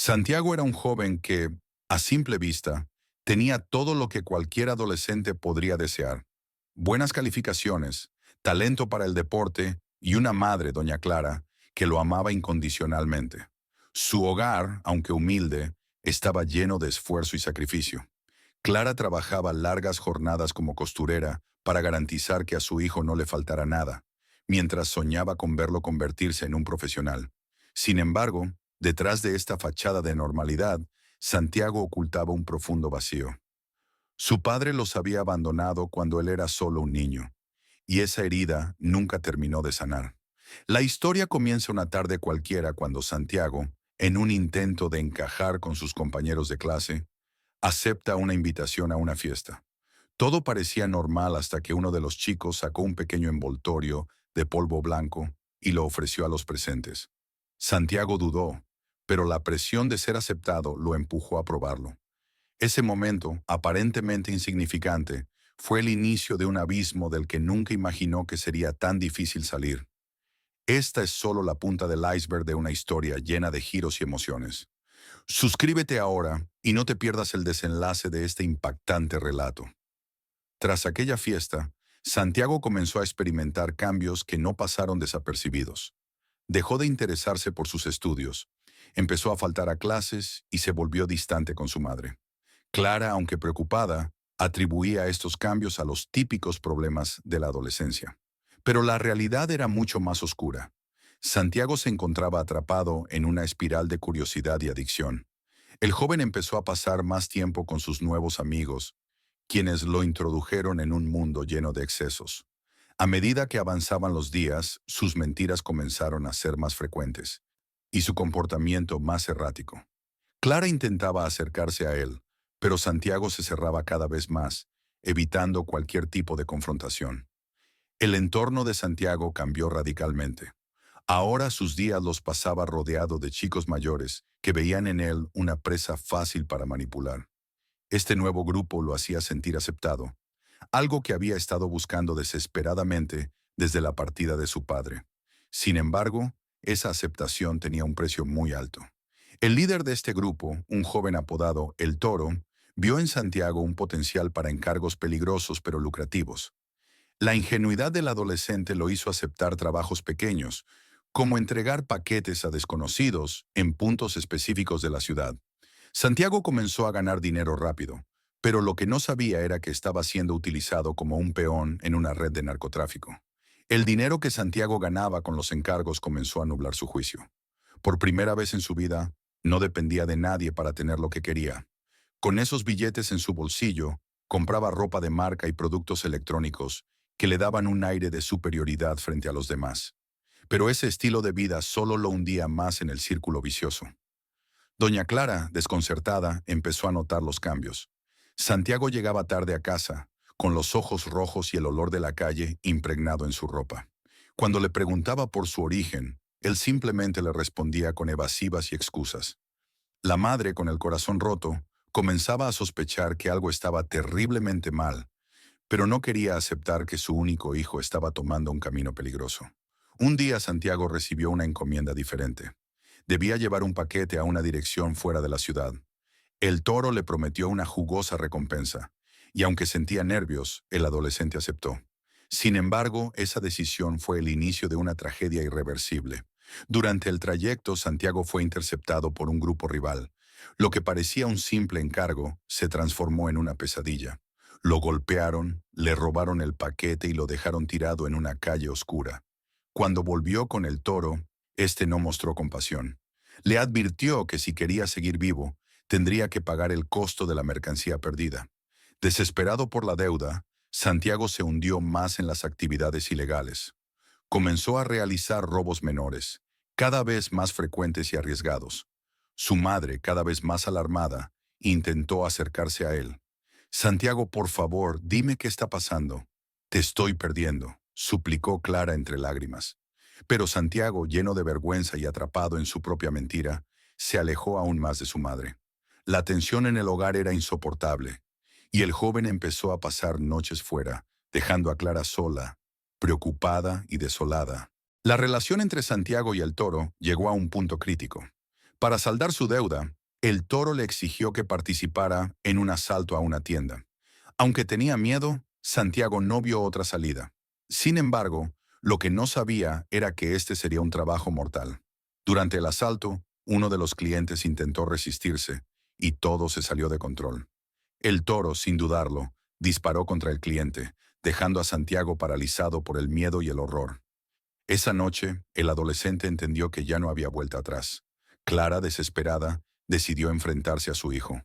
Santiago era un joven que, a simple vista, tenía todo lo que cualquier adolescente podría desear. Buenas calificaciones, talento para el deporte y una madre, doña Clara, que lo amaba incondicionalmente. Su hogar, aunque humilde, estaba lleno de esfuerzo y sacrificio. Clara trabajaba largas jornadas como costurera para garantizar que a su hijo no le faltara nada, mientras soñaba con verlo convertirse en un profesional. Sin embargo, detrás de esta fachada de normalidad, Santiago ocultaba un profundo vacío. Su padre los había abandonado cuando él era solo un niño, y esa herida nunca terminó de sanar. La historia comienza una tarde cualquiera cuando Santiago, en un intento de encajar con sus compañeros de clase, acepta una invitación a una fiesta. Todo parecía normal hasta que uno de los chicos sacó un pequeño envoltorio de polvo blanco y lo ofreció a los presentes. Santiago dudó, pero la presión de ser aceptado lo empujó a probarlo. Ese momento, aparentemente insignificante, fue el inicio de un abismo del que nunca imaginó que sería tan difícil salir. Esta es solo la punta del iceberg de una historia llena de giros y emociones. Suscríbete ahora y no te pierdas el desenlace de este impactante relato. Tras aquella fiesta, Santiago comenzó a experimentar cambios que no pasaron desapercibidos. Dejó de interesarse por sus estudios, empezó a faltar a clases y se volvió distante con su madre. Clara, aunque preocupada, atribuía estos cambios a los típicos problemas de la adolescencia. Pero la realidad era mucho más oscura. Santiago se encontraba atrapado en una espiral de curiosidad y adicción. El joven empezó a pasar más tiempo con sus nuevos amigos, quienes lo introdujeron en un mundo lleno de excesos. A medida que avanzaban los días, sus mentiras comenzaron a ser más frecuentes y su comportamiento más errático. Clara intentaba acercarse a él, pero Santiago se cerraba cada vez más, evitando cualquier tipo de confrontación. El entorno de Santiago cambió radicalmente. Ahora sus días los pasaba rodeado de chicos mayores que veían en él una presa fácil para manipular. Este nuevo grupo lo hacía sentir aceptado, algo que había estado buscando desesperadamente desde la partida de su padre. Sin embargo, esa aceptación tenía un precio muy alto. El líder de este grupo, un joven apodado El Toro, vio en Santiago un potencial para encargos peligrosos pero lucrativos. La ingenuidad del adolescente lo hizo aceptar trabajos pequeños, como entregar paquetes a desconocidos en puntos específicos de la ciudad. Santiago comenzó a ganar dinero rápido, pero lo que no sabía era que estaba siendo utilizado como un peón en una red de narcotráfico. El dinero que Santiago ganaba con los encargos comenzó a nublar su juicio. Por primera vez en su vida, no dependía de nadie para tener lo que quería. Con esos billetes en su bolsillo, compraba ropa de marca y productos electrónicos que le daban un aire de superioridad frente a los demás. Pero ese estilo de vida solo lo hundía más en el círculo vicioso. Doña Clara, desconcertada, empezó a notar los cambios. Santiago llegaba tarde a casa, con los ojos rojos y el olor de la calle impregnado en su ropa. Cuando le preguntaba por su origen, él simplemente le respondía con evasivas y excusas. La madre, con el corazón roto, comenzaba a sospechar que algo estaba terriblemente mal, pero no quería aceptar que su único hijo estaba tomando un camino peligroso. Un día Santiago recibió una encomienda diferente. Debía llevar un paquete a una dirección fuera de la ciudad. El Toro le prometió una jugosa recompensa, y aunque sentía nervios, el adolescente aceptó. Sin embargo, esa decisión fue el inicio de una tragedia irreversible. Durante el trayecto, Santiago fue interceptado por un grupo rival. Lo que parecía un simple encargo se transformó en una pesadilla. Lo golpearon, le robaron el paquete y lo dejaron tirado en una calle oscura. Cuando volvió con el Toro, este no mostró compasión. Le advirtió que si quería seguir vivo, tendría que pagar el costo de la mercancía perdida. Desesperado por la deuda, Santiago se hundió más en las actividades ilegales. Comenzó a realizar robos menores, cada vez más frecuentes y arriesgados. Su madre, cada vez más alarmada, intentó acercarse a él. «Santiago, por favor, dime qué está pasando». «Te estoy perdiendo», suplicó Clara entre lágrimas. Pero Santiago, lleno de vergüenza y atrapado en su propia mentira, se alejó aún más de su madre. La tensión en el hogar era insoportable, y el joven empezó a pasar noches fuera, dejando a Clara sola, preocupada y desolada. La relación entre Santiago y el Toro llegó a un punto crítico. Para saldar su deuda, el toro le exigió que participara en un asalto a una tienda. Aunque tenía miedo, Santiago no vio otra salida. Sin embargo, lo que no sabía era que este sería un trabajo mortal. Durante el asalto, uno de los clientes intentó resistirse y todo se salió de control. El toro, sin dudarlo, disparó contra el cliente, dejando a Santiago paralizado por el miedo y el horror. Esa noche, el adolescente entendió que ya no había vuelta atrás. Clara, desesperada, decidió enfrentarse a su hijo.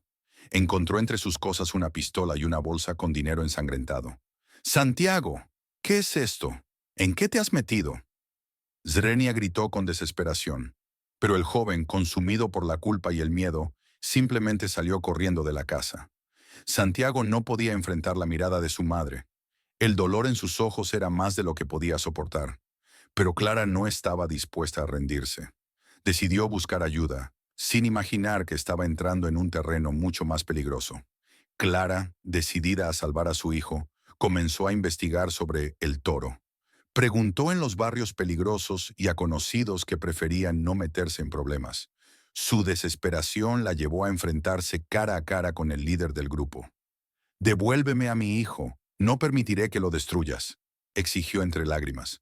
Encontró entre sus cosas una pistola y una bolsa con dinero ensangrentado. «Santiago, ¿qué es esto? ¿En qué te has metido?». Zrenia gritó con desesperación, pero el joven, consumido por la culpa y el miedo, simplemente salió corriendo de la casa. Santiago no podía enfrentar la mirada de su madre. El dolor en sus ojos era más de lo que podía soportar. Pero Clara no estaba dispuesta a rendirse. Decidió buscar ayuda, sin imaginar que estaba entrando en un terreno mucho más peligroso. Clara, decidida a salvar a su hijo, comenzó a investigar sobre el toro. Preguntó en los barrios peligrosos y a conocidos que preferían no meterse en problemas. Su desesperación la llevó a enfrentarse cara a cara con el líder del grupo. «Devuélveme a mi hijo, no permitiré que lo destruyas», exigió entre lágrimas.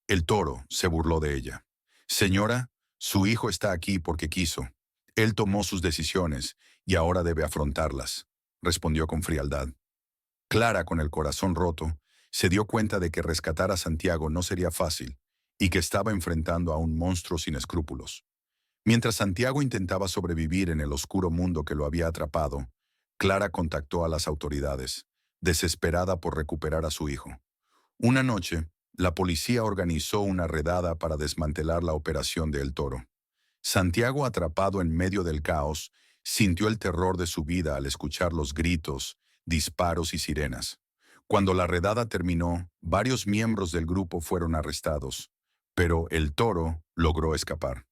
El toro se burló de ella. «Señora, su hijo está aquí porque quiso. Él tomó sus decisiones y ahora debe afrontarlas», respondió con frialdad. Clara, con el corazón roto, se dio cuenta de que rescatar a Santiago no sería fácil y que estaba enfrentando a un monstruo sin escrúpulos. Mientras Santiago intentaba sobrevivir en el oscuro mundo que lo había atrapado, Clara contactó a las autoridades, desesperada por recuperar a su hijo. Una noche, la policía organizó una redada para desmantelar la operación de El Toro. Santiago, atrapado en medio del caos, sintió el terror de su vida al escuchar los gritos, disparos y sirenas. Cuando la redada terminó, varios miembros del grupo fueron arrestados, pero El Toro logró escapar.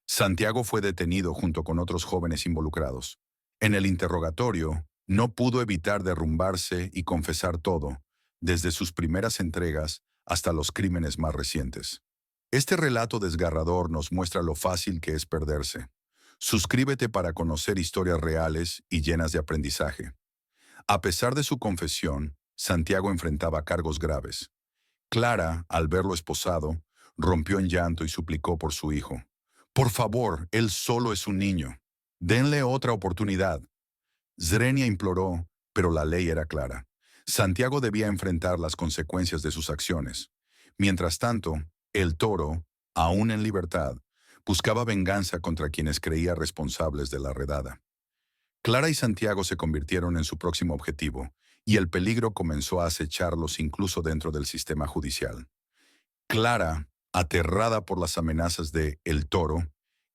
Santiago fue detenido junto con otros jóvenes involucrados. En el interrogatorio, no pudo evitar derrumbarse y confesar todo, desde sus primeras entregas hasta los crímenes más recientes. Este relato desgarrador nos muestra lo fácil que es perderse. Suscríbete para conocer historias reales y llenas de aprendizaje. A pesar de su confesión, Santiago enfrentaba cargos graves. Clara, al verlo esposado, rompió en llanto y suplicó por su hijo. «Por favor, él solo es un niño. Denle otra oportunidad». Zrenia imploró, pero la ley era clara. Santiago debía enfrentar las consecuencias de sus acciones. Mientras tanto, el toro, aún en libertad, buscaba venganza contra quienes creía responsables de la redada. Clara y Santiago se convirtieron en su próximo objetivo, y el peligro comenzó a acecharlos incluso dentro del sistema judicial. Clara, aterrada por las amenazas de El Toro,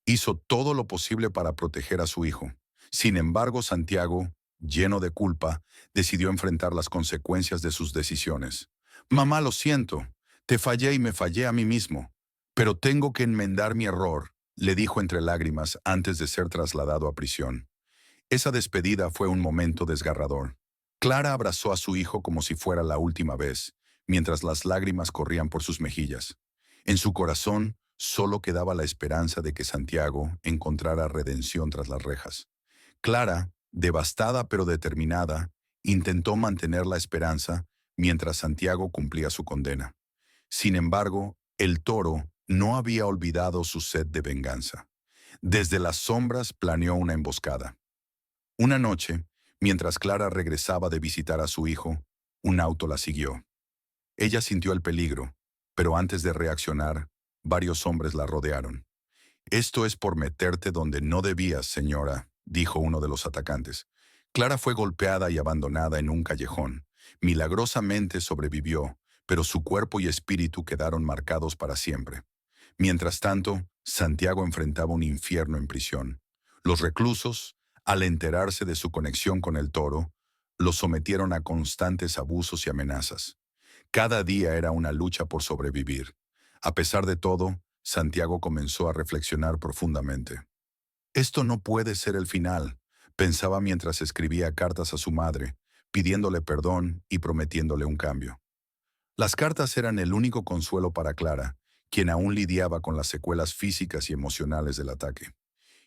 hizo todo lo posible para proteger a su hijo. Sin embargo, Santiago, lleno de culpa, decidió enfrentar las consecuencias de sus decisiones. «Mamá, lo siento, te fallé y me fallé a mí mismo, pero tengo que enmendar mi error», le dijo entre lágrimas antes de ser trasladado a prisión. Esa despedida fue un momento desgarrador. Clara abrazó a su hijo como si fuera la última vez, mientras las lágrimas corrían por sus mejillas. En su corazón solo quedaba la esperanza de que Santiago encontrara redención tras las rejas. Clara, devastada pero determinada, intentó mantener la esperanza mientras Santiago cumplía su condena. Sin embargo, el toro no había olvidado su sed de venganza. Desde las sombras planeó una emboscada. Una noche, mientras Clara regresaba de visitar a su hijo, un auto la siguió. Ella sintió el peligro, pero antes de reaccionar, varios hombres la rodearon. «Esto es por meterte donde no debías, señora», dijo uno de los atacantes. Clara fue golpeada y abandonada en un callejón. Milagrosamente sobrevivió, pero su cuerpo y espíritu quedaron marcados para siempre. Mientras tanto, Santiago enfrentaba un infierno en prisión. Los reclusos, al enterarse de su conexión con el toro, lo sometieron a constantes abusos y amenazas. Cada día era una lucha por sobrevivir. A pesar de todo, Santiago comenzó a reflexionar profundamente. «Esto no puede ser el final», pensaba mientras escribía cartas a su madre, pidiéndole perdón y prometiéndole un cambio. Las cartas eran el único consuelo para Clara, quien aún lidiaba con las secuelas físicas y emocionales del ataque.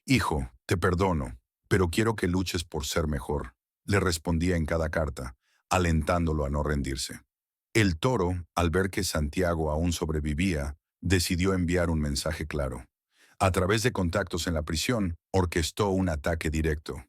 Hijo, te perdono, pero quiero que luches por ser mejor, le respondía en cada carta, alentándolo a no rendirse. El toro, al ver que Santiago aún sobrevivía, decidió enviar un mensaje claro. A través de contactos en la prisión, orquestó un ataque directo.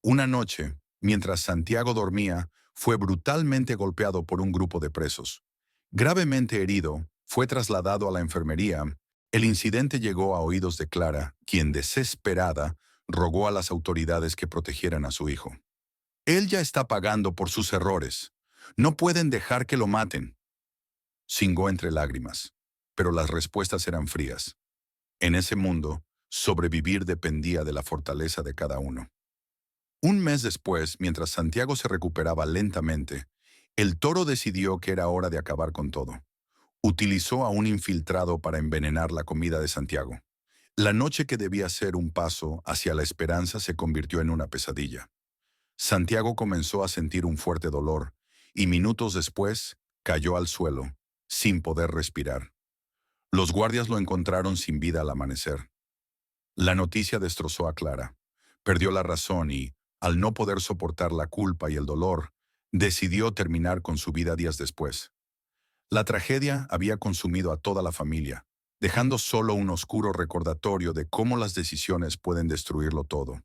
Una noche, mientras Santiago dormía, fue brutalmente golpeado por un grupo de presos. Gravemente herido, fue trasladado a la enfermería. El incidente llegó a oídos de Clara, quien, desesperada, rogó a las autoridades que protegieran a su hijo. Él ya está pagando por sus errores. No pueden dejar que lo maten. Cingó entre lágrimas, pero las respuestas eran frías. En ese mundo, sobrevivir dependía de la fortaleza de cada uno. Un mes después, mientras Santiago se recuperaba lentamente, el toro decidió que era hora de acabar con todo. Utilizó a un infiltrado para envenenar la comida de Santiago. La noche que debía ser un paso hacia la esperanza se convirtió en una pesadilla. Santiago comenzó a sentir un fuerte dolor y minutos después cayó al suelo, sin poder respirar. Los guardias lo encontraron sin vida al amanecer. La noticia destrozó a Clara. Perdió la razón y, al no poder soportar la culpa y el dolor, decidió terminar con su vida días después. La tragedia había consumido a toda la familia, dejando solo un oscuro recordatorio de cómo las decisiones pueden destruirlo todo.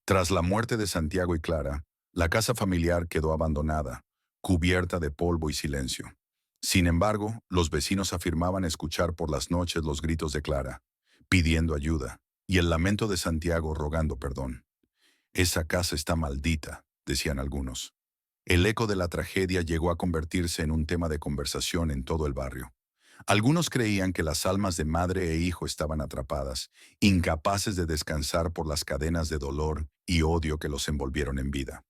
Tras la muerte de Santiago y Clara, la casa familiar quedó abandonada, cubierta de polvo y silencio. Sin embargo, los vecinos afirmaban escuchar por las noches los gritos de Clara, pidiendo ayuda, y el lamento de Santiago rogando perdón. Esa casa está maldita, decían algunos. El eco de la tragedia llegó a convertirse en un tema de conversación en todo el barrio. Algunos creían que las almas de madre e hijo estaban atrapadas, incapaces de descansar por las cadenas de dolor y odio que los envolvieron en vida.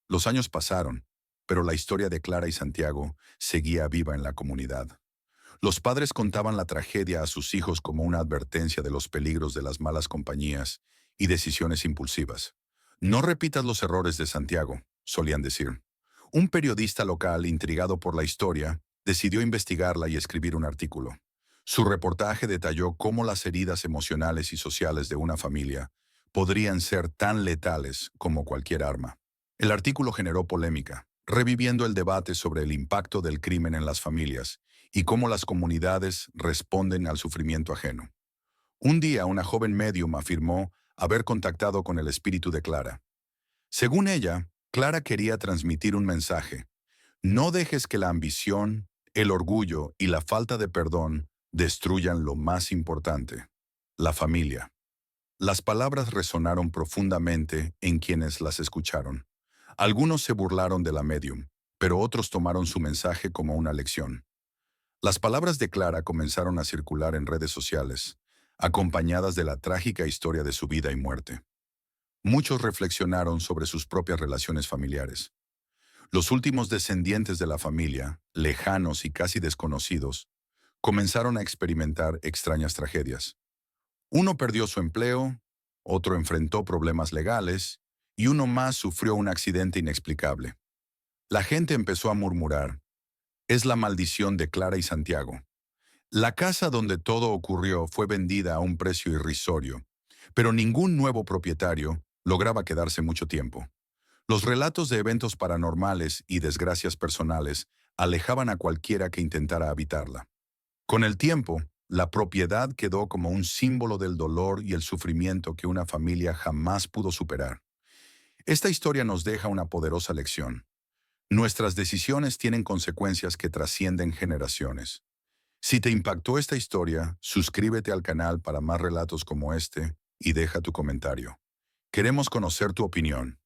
Los años pasaron, pero la historia de Clara y Santiago seguía viva en la comunidad. Los padres contaban la tragedia a sus hijos como una advertencia de los peligros de las malas compañías y decisiones impulsivas. No repitas los errores de Santiago, solían decir. Un periodista local, intrigado por la historia, decidió investigarla y escribir un artículo. Su reportaje detalló cómo las heridas emocionales y sociales de una familia podrían ser tan letales como cualquier arma. El artículo generó polémica, reviviendo el debate sobre el impacto del crimen en las familias y cómo las comunidades responden al sufrimiento ajeno. Un día, una joven médium afirmó haber contactado con el espíritu de Clara. Según ella, Clara quería transmitir un mensaje: no dejes que la ambición, el orgullo y la falta de perdón destruyan lo más importante, la familia. Las palabras resonaron profundamente en quienes las escucharon. Algunos se burlaron de la médium, pero otros tomaron su mensaje como una lección. Las palabras de Clara comenzaron a circular en redes sociales, acompañadas de la trágica historia de su vida y muerte. Muchos reflexionaron sobre sus propias relaciones familiares. Los últimos descendientes de la familia, lejanos y casi desconocidos, comenzaron a experimentar extrañas tragedias. Uno perdió su empleo, otro enfrentó problemas legales y uno más sufrió un accidente inexplicable. La gente empezó a murmurar: es la maldición de Clara y Santiago. La casa donde todo ocurrió fue vendida a un precio irrisorio, pero ningún nuevo propietario lograba quedarse mucho tiempo. Los relatos de eventos paranormales y desgracias personales alejaban a cualquiera que intentara habitarla. Con el tiempo, la propiedad quedó como un símbolo del dolor y el sufrimiento que una familia jamás pudo superar. Esta historia nos deja una poderosa lección. Nuestras decisiones tienen consecuencias que trascienden generaciones. Si te impactó esta historia, suscríbete al canal para más relatos como este y deja tu comentario. Queremos conocer tu opinión.